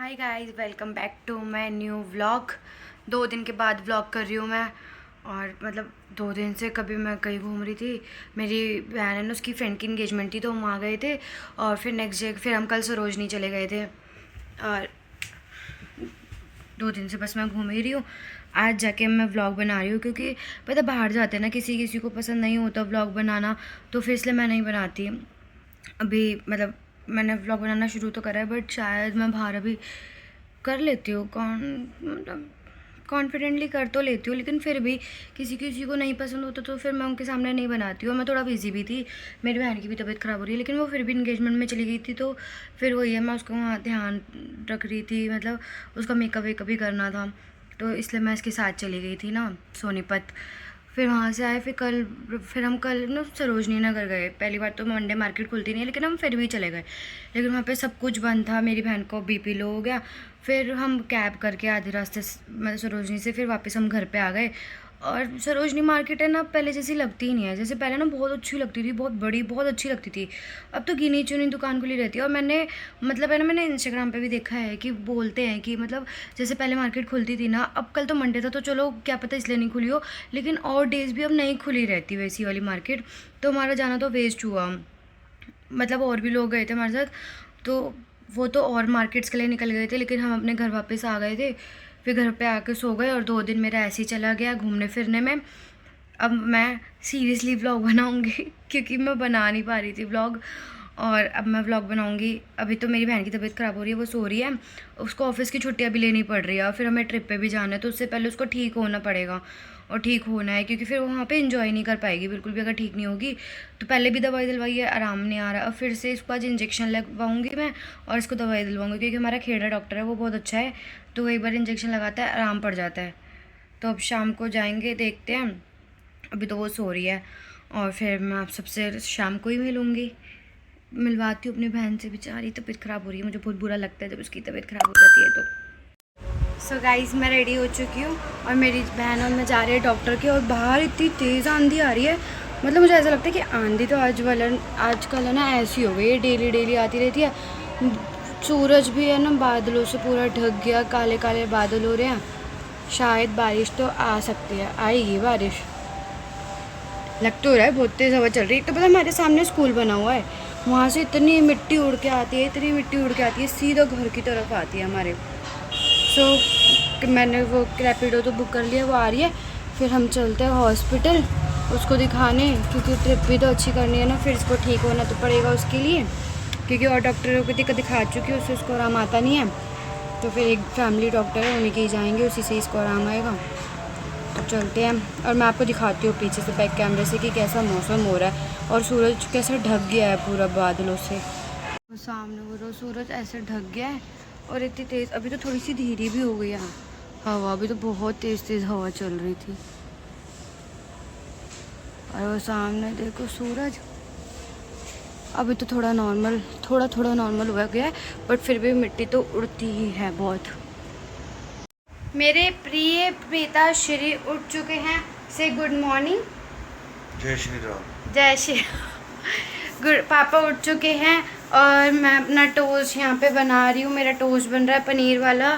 Hi guys, welcome back to my new vlog. 2 दिन के बाद व्लॉग कर रही हूँ मैं। और मतलब 2 दिन से कभी मैं कहीं घूम रही थी। मेरी बहन है ना, उसकी फ्रेंड की इंगेजमेंट थी तो हम आ गए थे। और फिर नेक्स्ट डे फिर हम कल सरोजनी चले गए थे। और 2 दिन से बस मैं घूम ही रही हूँ। आज जाके मैं व्लॉग बना रही हूँ क्योंकि पता बाहर जाते हैं ना, किसी किसी को पसंद नहीं होता व्लॉग बनाना, तो फिर इसलिए मैं नहीं बनाती अभी। मतलब मैंने व्लॉग बनाना शुरू तो करा है बट शायद मैं बाहर अभी कर लेती हूँ। मतलब कॉन्फिडेंटली कर तो लेती हूँ, लेकिन फिर भी किसी किसी को नहीं पसंद होता तो फिर मैं उनके सामने नहीं बनाती हूँ। मैं थोड़ा बिजी भी थी, मेरी बहन की भी तबीयत ख़राब हो रही है, लेकिन वो फिर भी इंगेजमेंट में चली गई थी तो फिर वही है, मैं उसको वहाँ ध्यान रख रही थी। मतलब उसका मेकअप वेकअप भी करना था तो इसलिए मैं इसके साथ चली गई थी ना सोनीपत। फिर वहाँ से आए, फिर हम कल ना सरोजनी नगर गए। पहली बार तो मंडे मार्केट खुलती नहीं है, लेकिन हम फिर भी चले गए। लेकिन वहाँ पे सब कुछ बंद था, मेरी बहन को बीपी लो हो गया। फिर हम कैब करके आधे रास्ते मतलब सरोजनी से फिर वापस हम घर पे आ गए। और सरोजनी मार्केट है ना, पहले जैसी लगती ही नहीं है। जैसे पहले ना बहुत अच्छी लगती थी, बहुत बड़ी, बहुत अच्छी लगती थी। अब तो गिनी चुनी दुकान खुली रहती है। और मैंने मतलब है ना, मैंने इंस्टाग्राम पे भी देखा है कि बोलते हैं कि मतलब जैसे पहले मार्केट खुलती थी ना, अब कल तो मंडे था तो चलो क्या पता इसलिए नहीं खुली हो, लेकिन और डेज़ भी अब नहीं खुली रहती वैसी वाली मार्केट। तो हमारा जाना तो वेस्ट हुआ। मतलब और भी लोग गए थे हमारे साथ, तो वो तो और मार्केट्स के लिए निकल गए थे, लेकिन हम अपने घर वापस आ गए थे। फिर घर पे आके सो गए और 2 दिन मेरा ऐसे ही चला गया घूमने फिरने में। अब मैं सीरियसली व्लॉग बनाऊंगी क्योंकि मैं बना नहीं पा रही थी व्लॉग। और अब मैं व्लॉग बनाऊंगी। अभी तो मेरी बहन की तबीयत ख़राब हो रही है, वो सो रही है, उसको ऑफिस की छुट्टियां भी लेनी पड़ रही है और फिर हमें ट्रिप पे भी जाना है, तो उससे पहले उसको ठीक होना पड़ेगा। और ठीक होना है क्योंकि फिर वो वहाँ पे इंजॉय नहीं कर पाएगी बिल्कुल भी अगर ठीक नहीं होगी। तो पहले भी दवाई दिलवाई है, आराम नहीं आ रहा। अब फिर से इसको आज इंजेक्शन लगवाऊंगी मैं और इसको दवाई दिलवाऊंगी क्योंकि हमारा खेड़ा डॉक्टर है, वो बहुत अच्छा है। तो वो एक बार इंजेक्शन लगाता है, आराम पड़ जाता है। तो अब शाम को जाएंगे, देखते हैं। अभी तो वो सो रही है और फिर मैं आप सबसे शाम को ही मिलूँगी, मिलवाती हूँ अपनी बहन से। बेचारी तबीयत ख़राब हो रही है, मुझे बहुत बुरा लगता है जब उसकी तबीयत ख़राब हो जाती है तो। सो गाइस, मैं रेडी हो चुकी हूँ और मेरी बहन और मैं जा रहे हैं डॉक्टर के। और बाहर इतनी तेज़ आंधी आ रही है, मतलब मुझे ऐसा लगता है कि आंधी तो आजकल है ना ऐसी हो गई है, डेली डेली आती रहती है। सूरज भी है ना बादलों से पूरा ढक गया, काले काले बादल हो रहे हैं। शायद बारिश तो आ सकती है, आएगी बारिश लग तो रहा है। बहुत तेज़ हवा चल रही है। तो पता हमारे सामने स्कूल बना हुआ है, वहाँ से इतनी मिट्टी उड़ के आती है, इतनी मिट्टी उड़ के आती है, सीधा घर की तरफ आती है हमारे। मैंने वो रैपिडो तो बुक कर लिया, वो आ रही है। फिर हम चलते हैं हॉस्पिटल उसको दिखाने, क्योंकि ट्रिप भी तो अच्छी करनी है ना, फिर इसको ठीक होना तो पड़ेगा उसके लिए। क्योंकि और डॉक्टरों को दिखा चुकी है, उससे उसको आराम आता नहीं है। तो फिर एक फैमिली डॉक्टर है, उन्हीं के ही जाएंगे, उसी से इसको आराम आएगा। तो चलते हैं और मैं आपको दिखाती हूँ पीछे से बैक कैमरे से कि कैसा मौसम हो रहा है और सूरज कैसा ढक गया है पूरा बादलों से। वो सामने वो सूरज ऐसे ढक गया है और इतनी तेज़, अभी तो थोड़ी सी धीरे भी हो गई है हवा, अभी तो बहुत तेज़ तेज़ हवा चल रही थी। और वो सामने देखो सूरज, अभी तो थोड़ा नॉर्मल हो गया है, बट फिर भी मिट्टी तो उड़ती ही है बहुत। मेरे प्रिय पिता श्री उठ चुके हैं, से गुड मॉर्निंग। जय श्री राम। जय श्री गुड। पापा उठ चुके हैं और मैं अपना टोस्ट यहाँ पे बना रही हूँ। मेरा टोस्ट बन रहा है पनीर वाला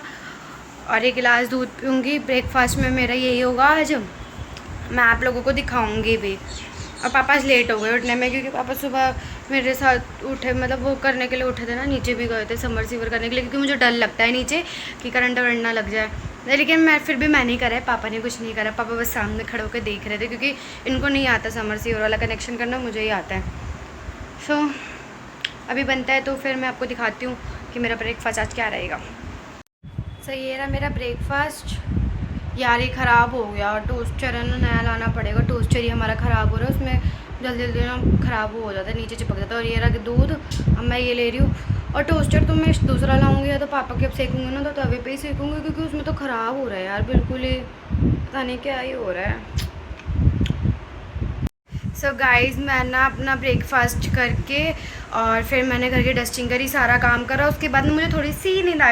और 1 गिलास दूध पीऊँगी। ब्रेकफास्ट में मेरा यही होगा आज। मैं आप लोगों को दिखाऊंगी भी। और पापा आज लेट हो गए उठने में, क्योंकि पापा सुबह मेरे साथ उठे, मतलब वो करने के लिए उठे थे ना, नीचे भी गए थे समरसीवर करने के लिए, क्योंकि मुझे डर लगता है नीचे कि करंट वरंट ना लग जाए। लेकिन मैं फिर भी मैं नहीं करा है, पापा ने कुछ नहीं करा। पापा बस सामने खड़े होकर देख रहे थे, क्योंकि इनको नहीं आता समरसीवर वाला कनेक्शन करना, मुझे ही आता है। सो अभी बनता है तो फिर मैं आपको दिखाती हूँ कि मेरा ब्रेकफास्ट आज क्या रहेगा। सो ये रहा मेरा ब्रेकफास्ट। यार ये ख़राब हो गया, और टोस्टर है ना नया लाना पड़ेगा। टोस्टर ही हमारा ख़राब हो रहा है, उसमें जल्दी जल्दी ना ख़राब हो जाता है, नीचे चिपक जाता है। और ये रहा दूध, अब मैं ये ले रही हूँ। और टोस्टर तो मैं दूसरा लाऊंगी, या तो पापा के अब सेकूँगी ना तो तवे पे ही सेकूँगी, क्योंकि उसमें तो ख़राब हो रहा है यार बिल्कुल ही, पता नहीं क्या ही हो रहा है। सो गाइस, मैं ना अपना ब्रेकफास्ट करके और फिर मैंने घर की डस्टिंग करी, सारा काम करा। उसके बाद मुझे थोड़ी सी नींद आ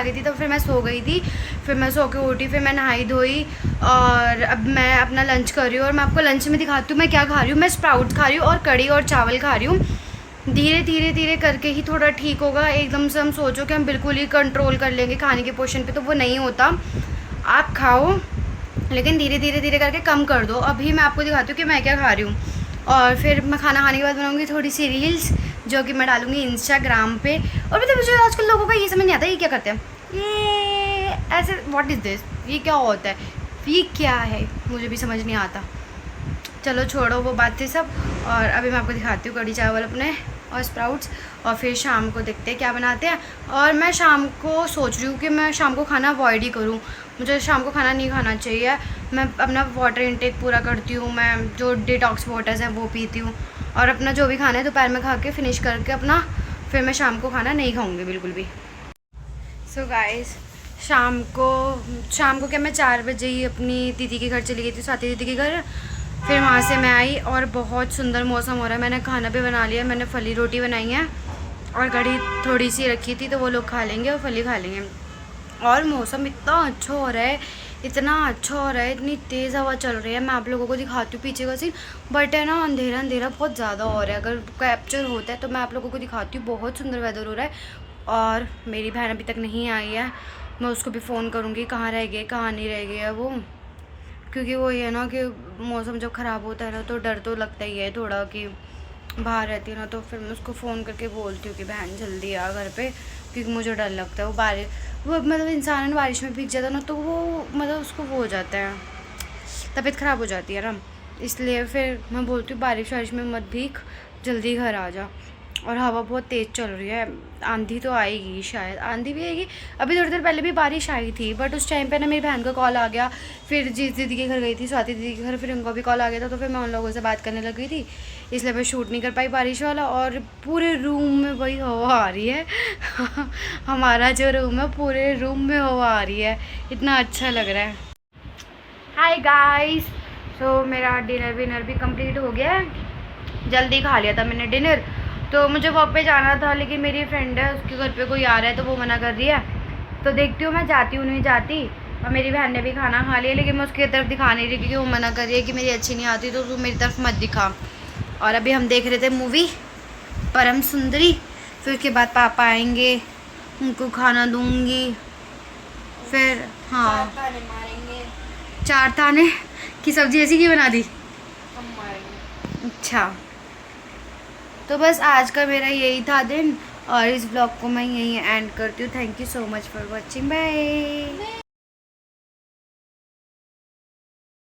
गई थी, तो फिर मैं सो गई थी। फिर मैं सो के उठी, फिर मैं नहाई धोई और अब मैं अपना लंच कर रही हूँ। और मैं आपको लंच में दिखाती हूँ मैं क्या खा रही हूँ। मैं स्प्राउट्स खा रही हूँ और कड़ी और चावल खा रही हूँ। धीरे धीरे धीरे करके ही थोड़ा ठीक होगा। एकदम से हम सोचो कि हम बिल्कुल ही कंट्रोल कर लेंगे खाने के पोर्शन पे, तो वो नहीं होता। आप खाओ लेकिन धीरे धीरे धीरे करके कम कर दो। अभी मैं आपको दिखाती हूँ कि मैं क्या खा रही हूँ, और फिर मैं खाना खाने के बाद बनाऊँगी थोड़ी सी रील्स जो कि मैं डालूँगी इंस्टाग्राम पे। और मतलब मुझे आजकल लोगों का ये समझ नहीं आता ये क्या करते हैं, ये ऐसे व्हाट इज़ दिस, ये क्या होता है, ये क्या है, मुझे भी समझ नहीं आता। चलो छोड़ो वो बातें सब, और अभी मैं आपको दिखाती हूँ कढ़ी चावल अपने और स्प्राउट्स, और फिर शाम को देखते हैं क्या बनाते हैं। और मैं शाम को सोच रही हूँ कि मैं शाम को खाना अवॉइड ही करूँ। मुझे शाम को खाना नहीं खाना चाहिए। मैं अपना वाटर इनटेक पूरा करती हूँ, मैं जो डिटॉक्स वाटर्स हैं वो पीती हूँ, और अपना जो भी खाना है दोपहर में खा के फिनिश करके अपना, फिर मैं शाम को खाना नहीं खाऊँगी बिल्कुल भी। सो गाइस, शाम को क्या, मैं 4 बजे ही अपनी दीदी के घर चली गई थी, स्वाति दीदी के घर। फिर वहाँ से मैं आई और बहुत सुंदर मौसम हो रहा है। मैंने खाना भी बना लिया, मैंने फली रोटी बनाई है और कढ़ी थोड़ी सी रखी थी, तो वो लोग खा लेंगे और फली खा लेंगे। और मौसम इतना अच्छा हो रहा है, इतना अच्छा हो रहा है, इतनी तेज़ हवा चल रही है। मैं आप लोगों को दिखाती हूँ पीछे का सीन, बट है ना अंधेरा अंधेरा बहुत ज़्यादा हो रहा है। अगर कैप्चर होता है तो मैं आप लोगों को दिखाती हूँ। बहुत सुंदर वेदर हो रहा है। और मेरी बहन अभी तक नहीं आई है, मैं उसको भी फ़ोन करूँगी कहाँ रह गए कहाँ नहीं रह गया वो, क्योंकि वो ये ना कि मौसम जब ख़राब होता है ना तो डर तो लगता ही है थोड़ा कि बाहर रहती है ना, तो फिर मैं उसको फ़ोन करके बोलती हूँ कि बहन जल्दी आ घर पे, क्योंकि मुझे डर लगता है। वो बारिश, वो मतलब इंसान बारिश में भीग जाता है ना, तो वो मतलब उसको वो हो जाता है, तबीयत ख़राब हो जाती है ना, इसलिए फिर मैं बोलती हूँ बारिश वारिश में मत भीग, जल्दी घर आ जा। और हवा बहुत तेज़ चल रही है, आंधी तो आएगी, शायद आंधी भी आएगी। अभी थोड़ी देर पहले भी बारिश आई थी, बट उस टाइम पे ना मेरी बहन का कॉल आ गया। फिर जिस दीदी के घर गई थी, स्वाति दीदी के घर, फिर उनका भी कॉल आ गया था, तो फिर मैं उन लोगों से बात करने लगी थी, इसलिए मैं शूट नहीं कर पाई बारिश वाला। और पूरे रूम में वही हवा आ रही है हमारा जो रूम है पूरे रूम में हवा आ रही है, इतना अच्छा लग रहा है। हाय गाइस, सो मेरा डिनर भी कंप्लीट हो गया है। जल्दी खा लिया था मैंने डिनर। तो मुझे वॉक पे जाना था, लेकिन मेरी फ्रेंड है उसके घर पे कोई आ रहा है तो वो मना कर रही है, तो देखती हूँ मैं जाती हूँ नहीं जाती। और मेरी बहन ने भी खाना खा लिया, लेकिन मैं उसकी तरफ दिखा नहीं रही क्योंकि वो मना कर रही है कि मेरी अच्छी नहीं आती तो तू मेरी तरफ मत दिखा। और अभी हम देख रहे थे मूवी परम सुंदरी, फिर उसके बाद पापा आएंगे, उनको खाना दूँगी, फिर हाँ 4 ताने की सब्ज़ी ऐसी क्यों बना दी। अच्छा, तो बस आज का मेरा यही था दिन, और इस ब्लॉग को मैं यहीं एंड करती हूँ। Thank you so much for watching, bye.